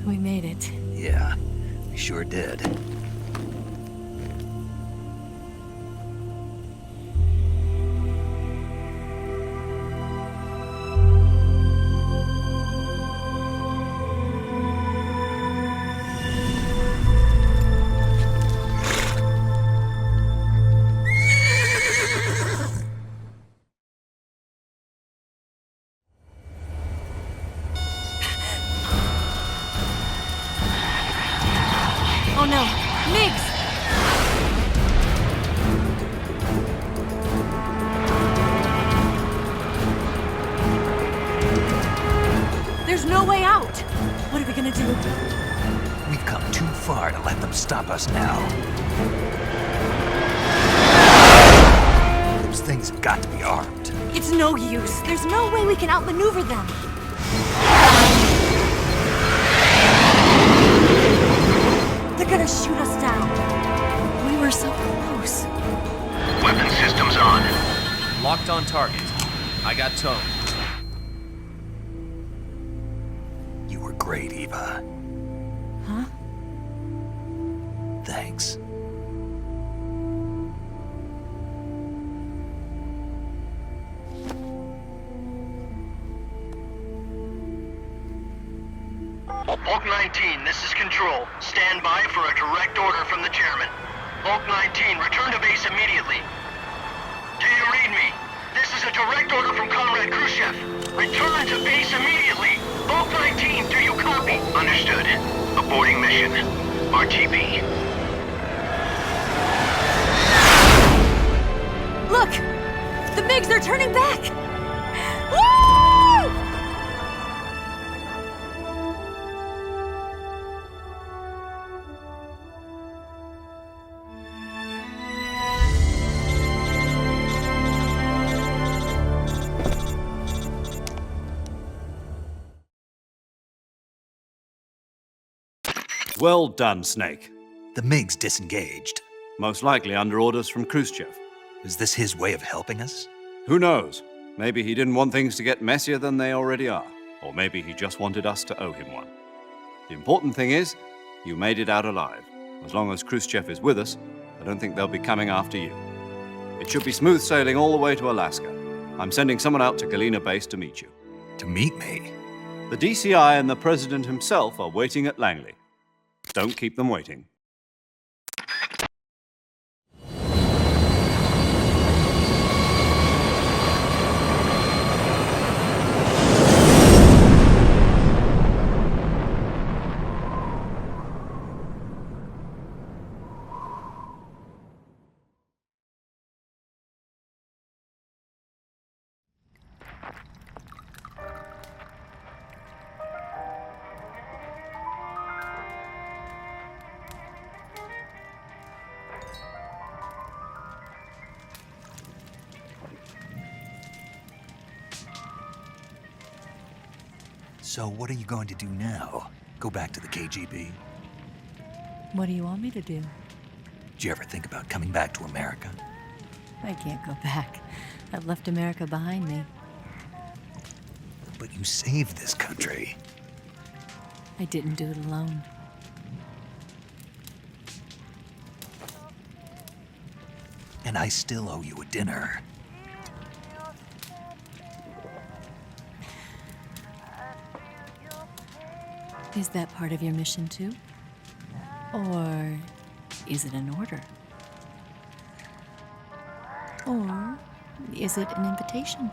We made it. Yeah, we sure did. Oh no! Migs! There's no way out! What are we gonna do? We've come too far to let them stop us now. Those things have got to be armed. It's no use. There's no way we can outmaneuver them. They're gonna shoot us down. We were so close. Weapon systems on. Locked on target. I got towed. You were great, Eva. Huh? Thanks. Hulk 19, this is Control. Stand by for a direct order from the chairman. Hulk 19, return to base immediately. Do you read me? This is a direct order from Comrade Khrushchev. Return to base immediately. Hulk 19, do you copy? Understood. Aborting mission. RTB. Look! The MiGs are turning back! Woo! Well done, Snake. The MiGs disengaged. Most likely under orders from Khrushchev. Is this his way of helping us? Who knows? Maybe he didn't want things to get messier than they already are. Or maybe he just wanted us to owe him one. The important thing is, you made it out alive. As long as Khrushchev is with us, I don't think they'll be coming after you. It should be smooth sailing all the way to Alaska. I'm sending someone out to Galena Base to meet you. To meet me? The DCI and the President himself are waiting at Langley. Don't keep them waiting. So what are you going to do now? Go back to the KGB? What do you want me to do? Did you ever think about coming back to America? I can't go back. I've left America behind me. But you saved this country. I didn't do it alone. And I still owe you a dinner. Is that part of your mission too? Or is it an order? Or is it an invitation?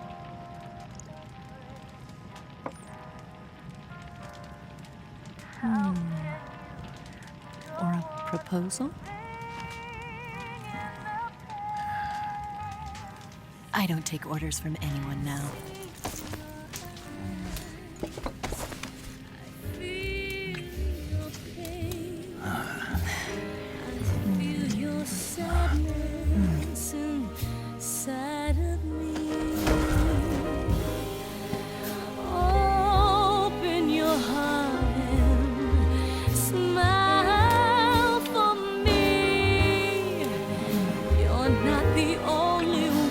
Or a proposal? I don't take orders from anyone now. Not the only one.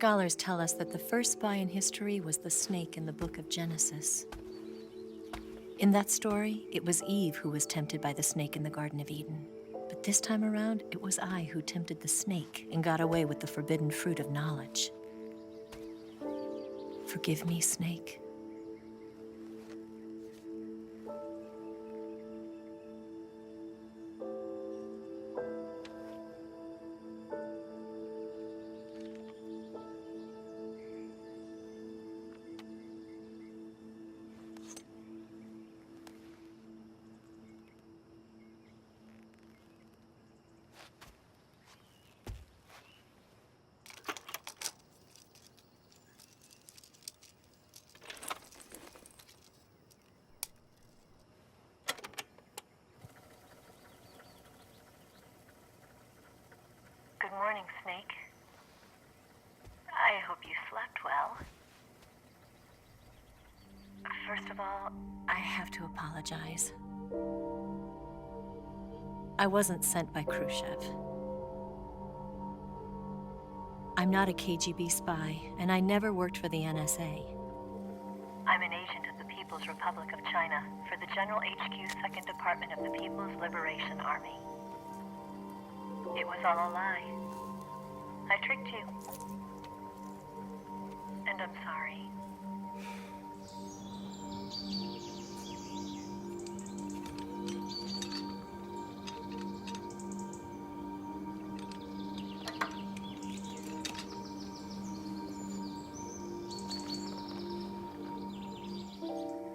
Scholars tell us that the first spy in history was the snake in the book of Genesis. In that story, it was Eve who was tempted by the snake in the Garden of Eden. But this time around, it was I who tempted the snake and got away with the forbidden fruit of knowledge. Forgive me, snake. Good morning, Snake. I hope you slept well. First of all, I have to apologize. I wasn't sent by Khrushchev. I'm not a KGB spy, and I never worked for the NSA. I'm an agent of the People's Republic of China for the General HQ 2nd Department of the People's Liberation Army. It was all a lie. I tricked you. And I'm sorry.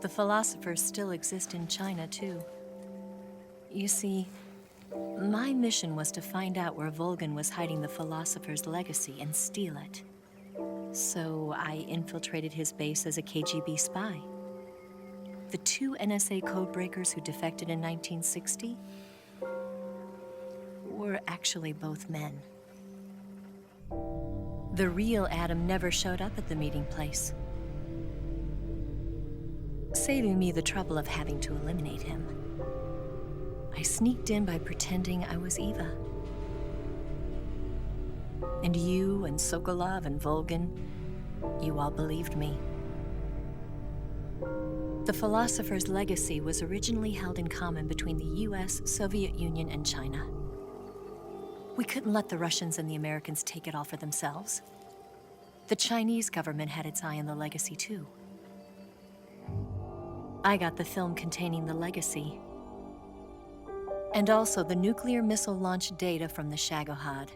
The philosophers still exist in China, too. You see, my mission was to find out where Volgin was hiding the philosopher's legacy and steal it. So I infiltrated his base as a KGB spy. The two NSA codebreakers who defected in 1960 were actually both men. The real Adam never showed up at the meeting place, saving me the trouble of having to eliminate him. I sneaked in by pretending I was Eva. And you and Sokolov and Volgin, you all believed me. The philosopher's legacy was originally held in common between the US, Soviet Union, and China. We couldn't let the Russians and the Americans take it all for themselves. The Chinese government had its eye on the legacy too. I got the film containing the legacy, and also the nuclear missile launch data from the Shagohod.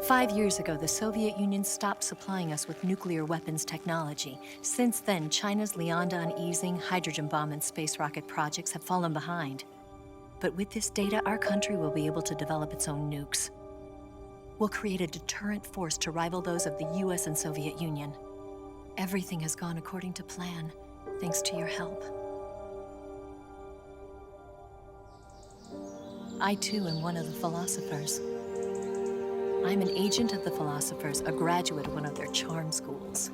5 years ago, the Soviet Union stopped supplying us with nuclear weapons technology. Since then, China's Liaodong easing, hydrogen bomb, and space rocket projects have fallen behind. But with this data, our country will be able to develop its own nukes. We'll create a deterrent force to rival those of the US and Soviet Union. Everything has gone according to plan, thanks to your help. I too am one of the philosophers. I'm an agent of the philosophers, a graduate of one of their charm schools.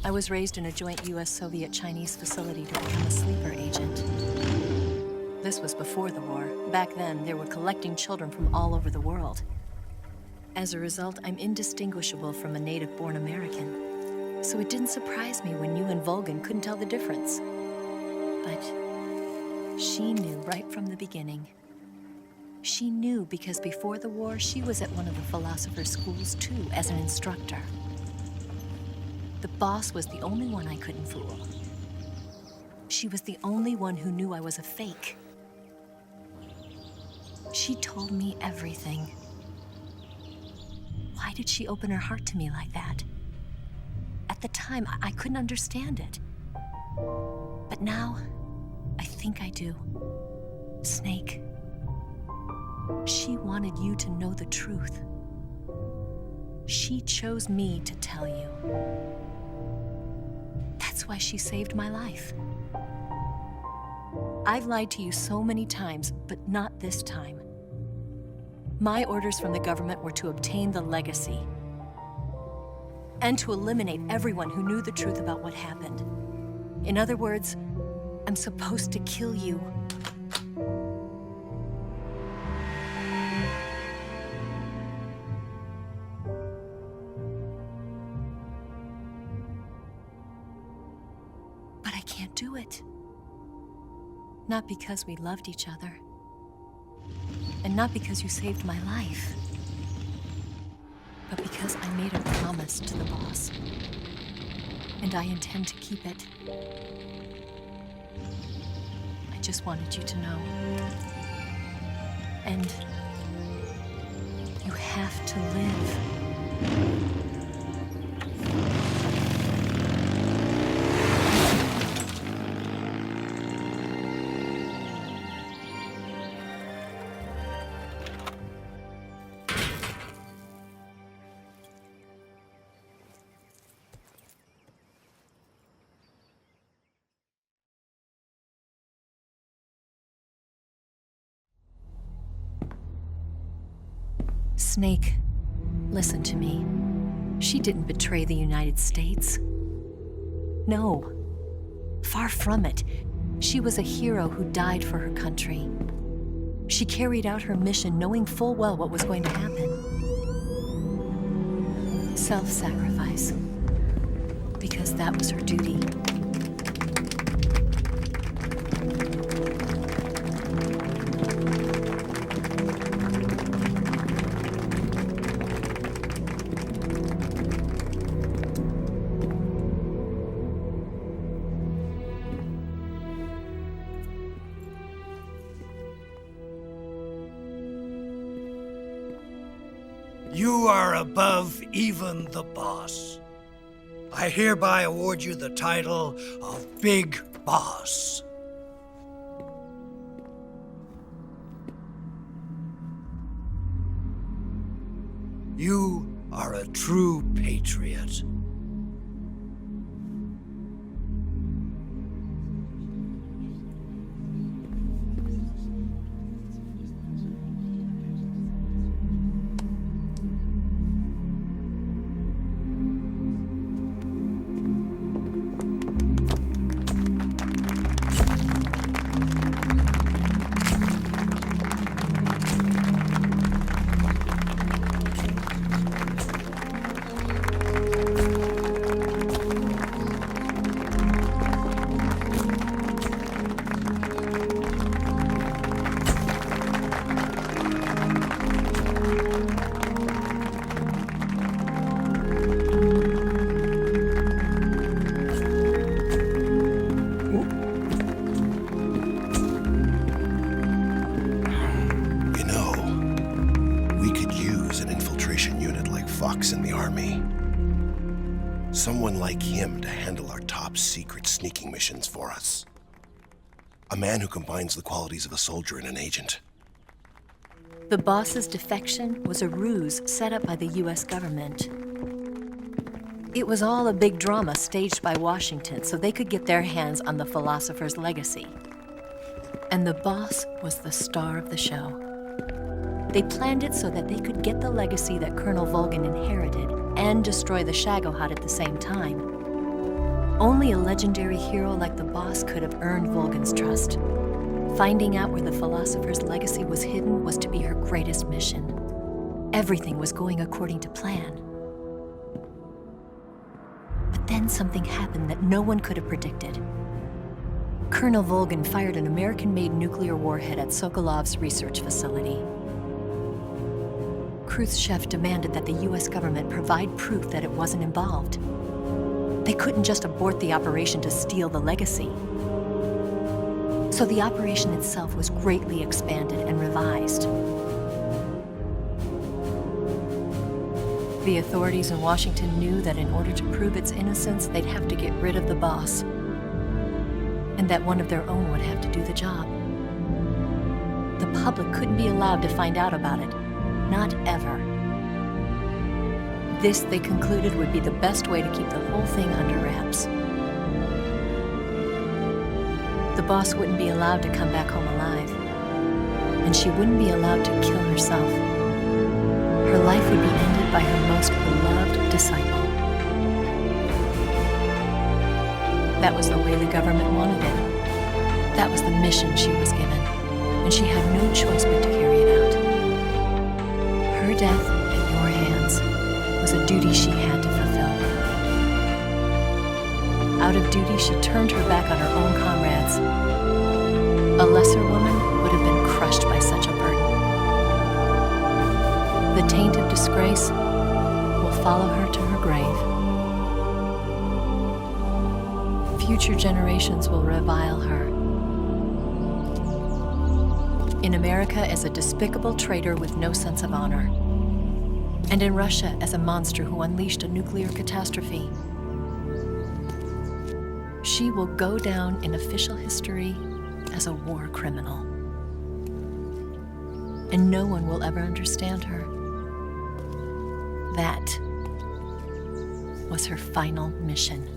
I was raised in a joint US-Soviet-Chinese facility to become a sleeper agent. This was before the war. Back then, they were collecting children from all over the world. As a result, I'm indistinguishable from a native-born American. So it didn't surprise me when you and Volgin couldn't tell the difference. But she knew right from the beginning. She knew because before the war, she was at one of the philosopher's schools too, as an instructor. The boss was the only one I couldn't fool. She was the only one who knew I was a fake. She told me everything. Why did she open her heart to me like that? At the time, I couldn't understand it. But now, I think I do. Snake. She wanted you to know the truth. She chose me to tell you. That's why she saved my life. I've lied to you so many times, but not this time. My orders from the government were to obtain the legacy and to eliminate everyone who knew the truth about what happened. In other words, I'm supposed to kill you. do it. Not because we loved each other. And not because you saved my life. But because I made a promise to the boss. And I intend to keep it. I just wanted you to know. And you have to live. Snake, listen to me. She didn't betray the United States. No, far from it. She was a hero who died for her country. She carried out her mission knowing full well what was going to happen. Self-sacrifice. Because that was her duty. You are above even the boss. I hereby award you the title of Big Boss. You are a true patriot. Fox in the Army. Someone like him to handle our top secret sneaking missions for us. A man who combines the qualities of a soldier and an agent. The boss's defection was a ruse set up by the US government. It was all a big drama staged by Washington so they could get their hands on the philosopher's legacy. And the boss was the star of the show. They planned it so that they could get the legacy that Colonel Volgin inherited and destroy the Shagohod at the same time. Only a legendary hero like the boss could have earned Volgin's trust. Finding out where the philosopher's legacy was hidden was to be her greatest mission. Everything was going according to plan. But then something happened that no one could have predicted. Colonel Volgin fired an American-made nuclear warhead at Sokolov's research facility. Khrushchev demanded that the US government provide proof that it wasn't involved. They couldn't just abort the operation to steal the legacy. So the operation itself was greatly expanded and revised. The authorities in Washington knew that in order to prove its innocence, they'd have to get rid of the boss, and that one of their own would have to do the job. The public couldn't be allowed to find out about it. Not ever. This, they concluded, would be the best way to keep the whole thing under wraps. The boss wouldn't be allowed to come back home alive, and she wouldn't be allowed to kill herself. Her life would be ended by her most beloved disciple. That was the way the government wanted it. That was the mission she was given, and she had no choice but to carry it out. Her death at your hands was a duty she had to fulfill. Out of duty, she turned her back on her own comrades. A lesser woman would have been crushed by such a burden. The taint of disgrace will follow her to her grave. Future generations will revile her. In America as a despicable traitor with no sense of honor. And in Russia as a monster who unleashed a nuclear catastrophe. She will go down in official history as a war criminal. And no one will ever understand her. That was her final mission.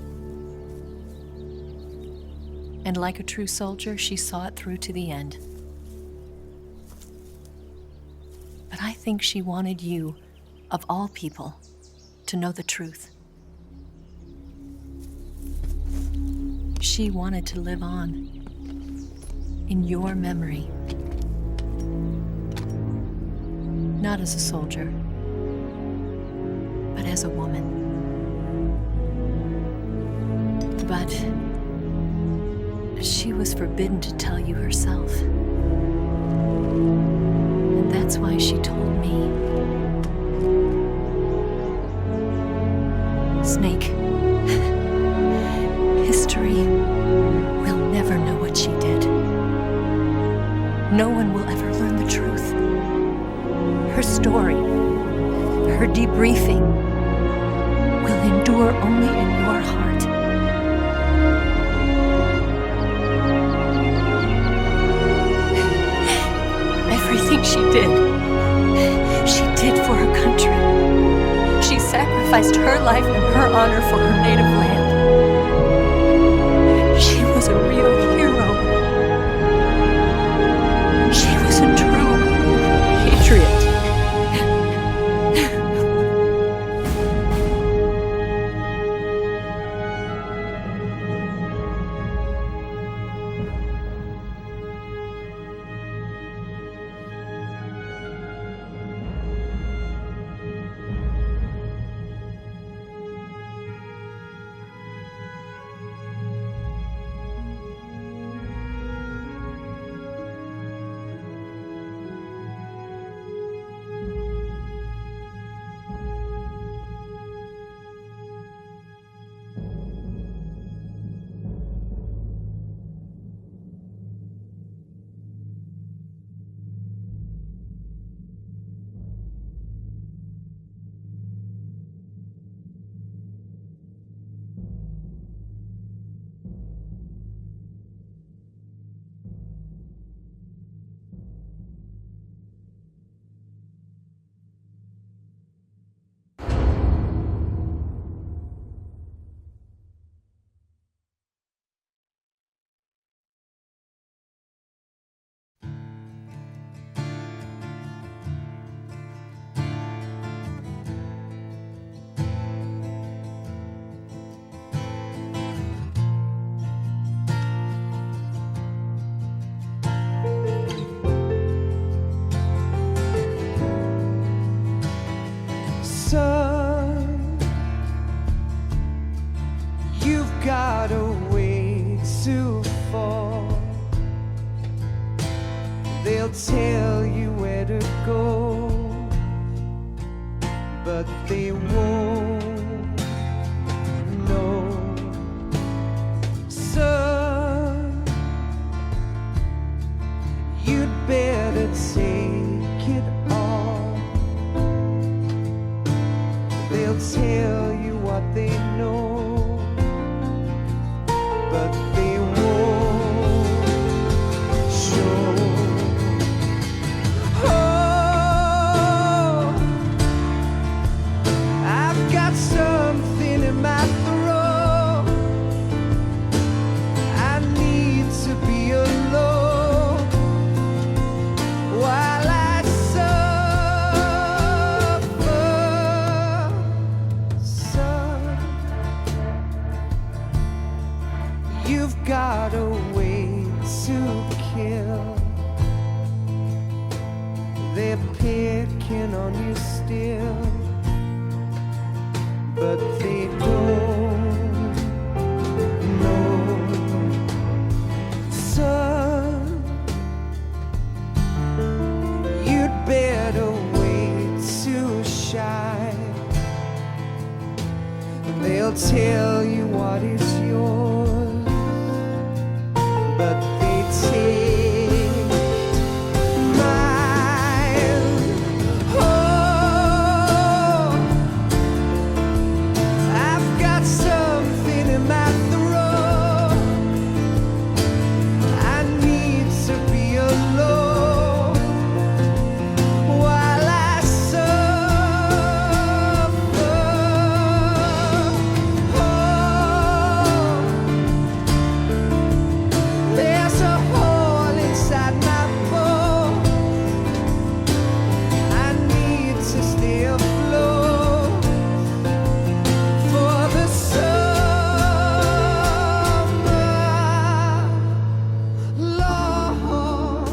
And like a true soldier, she saw it through to the end. But I think she wanted you, of all people, to know the truth. She wanted to live on in your memory. Not as a soldier, but as a woman. But she was forbidden to tell you herself. And that's why she told me. Snake, history will never know what she did. No one will ever learn the truth. Her story, her debriefing, will endure only in your heart. Everything she did for her country. She sacrificed her life and her honor for her native land. She was a real hero. She was a true patriot. Son, you've got a way to fall. They'll tell you where to go, but they won't know. Son, you'd better take it all. They'll tell you what they know, but they won't show. Oh, I've got something in my throat. I need to be alone while I you've got a way to kill. They're picking on you still, but they don't They'll tell you what is yours, but they take mine. Oh, I've got something in my throat. I need to be alone while I suffer. Oh, there's a hole inside my bones. I need to stay afloat for the summer, Lord.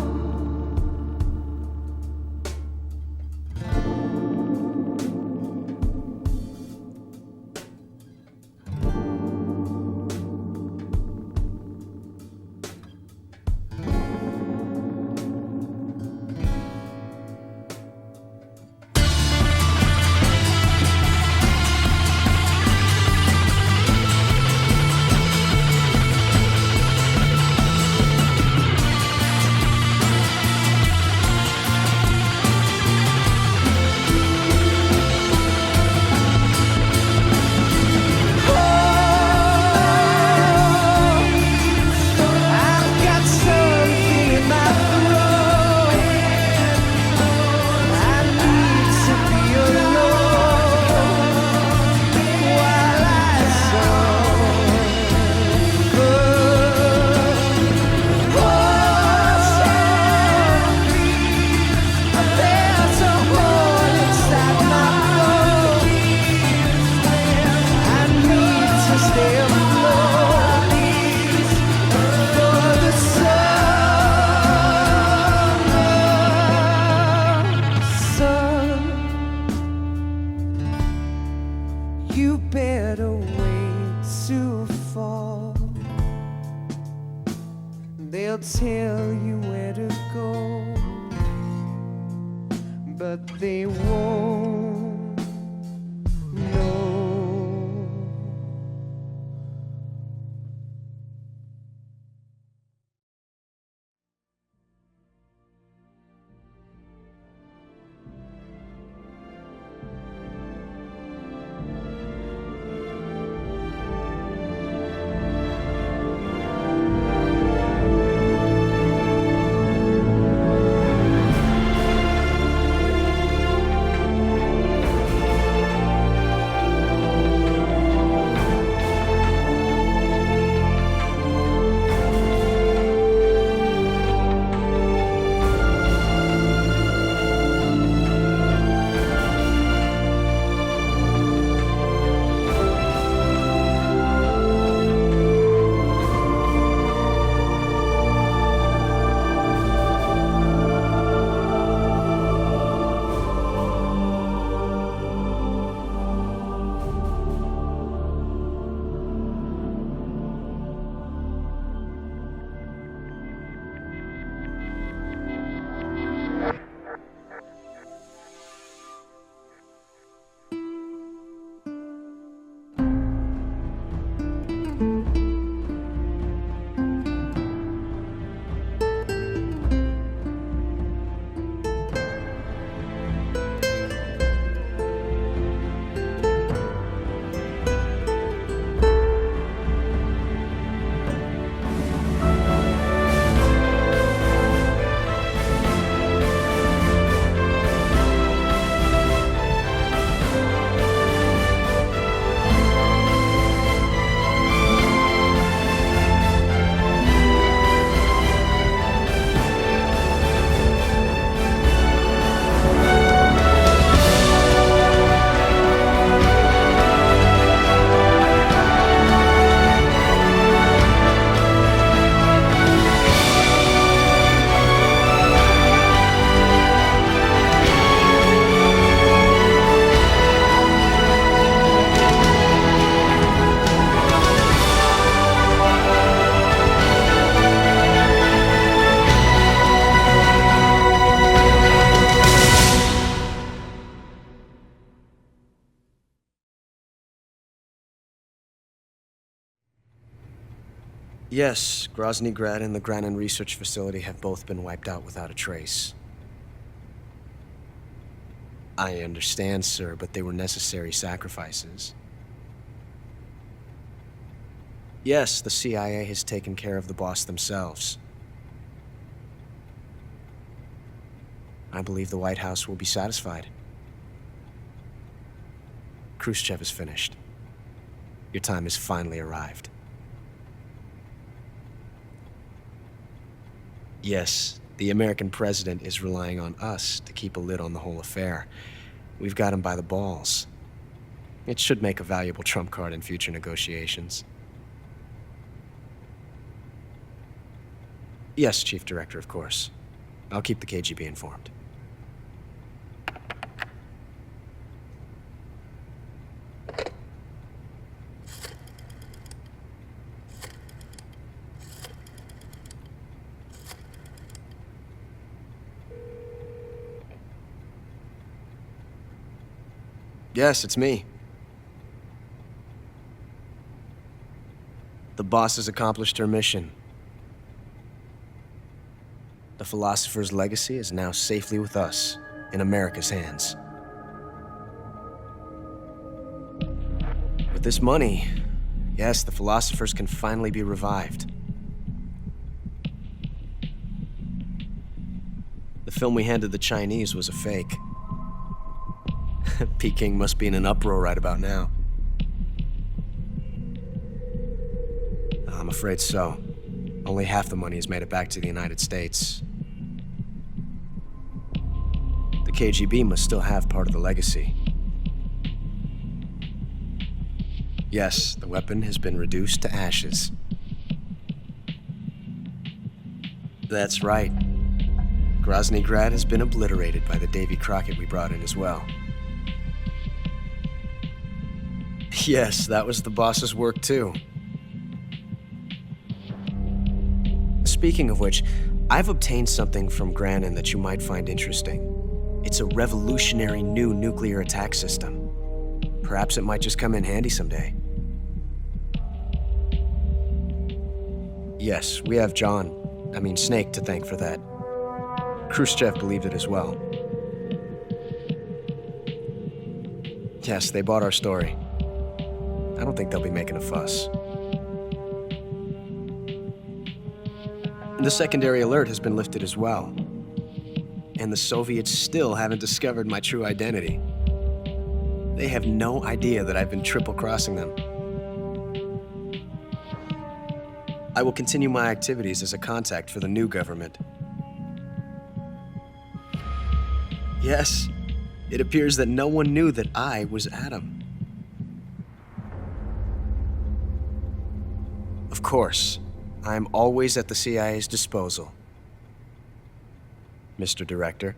I've got something in my throat. I need to be alone while I suffer. There's a hole inside my bones. I need to stay afloat for the summer sun. You better wait to fall. They'll tell you where to go, but they won't know. Yes, Grozny Grad and the Granin Research Facility have both been wiped out without a trace. I understand, sir, but they were necessary sacrifices. Yes, the CIA has taken care of the boss themselves. I believe the White House will be satisfied. Khrushchev is finished. Your time has finally arrived. Yes, the American president is relying on us to keep a lid on the whole affair. We've got him by the balls. It should make a valuable trump card in future negotiations. Yes, Chief Director, of course. I'll keep the KGB informed. Yes, it's me. The boss has accomplished her mission. The philosopher's legacy is now safely with us, in America's hands. With this money, yes, the philosophers can finally be revived. The film we handed the Chinese was a fake. Peking must be in an uproar right about now. I'm afraid so. Only half the money has made it back to the United States. The KGB must still have part of the legacy. Yes, the weapon has been reduced to ashes. That's right. Grozny Grad has been obliterated by the Davy Crockett we brought in as well. Yes, that was the boss's work too. Speaking of which, I've obtained something from Granin that you might find interesting. It's a revolutionary new nuclear attack system. Perhaps it might just come in handy someday. Yes, we have Snake to thank for that. Khrushchev believed it as well. Yes, they bought our story. I don't think they'll be making a fuss. The secondary alert has been lifted as well. And the Soviets still haven't discovered my true identity. They have no idea that I've been triple-crossing them. I will continue my activities as a contact for the new government. Yes, it appears that no one knew that I was Adam. Of course, I'm always at the CIA's disposal, Mr. Director.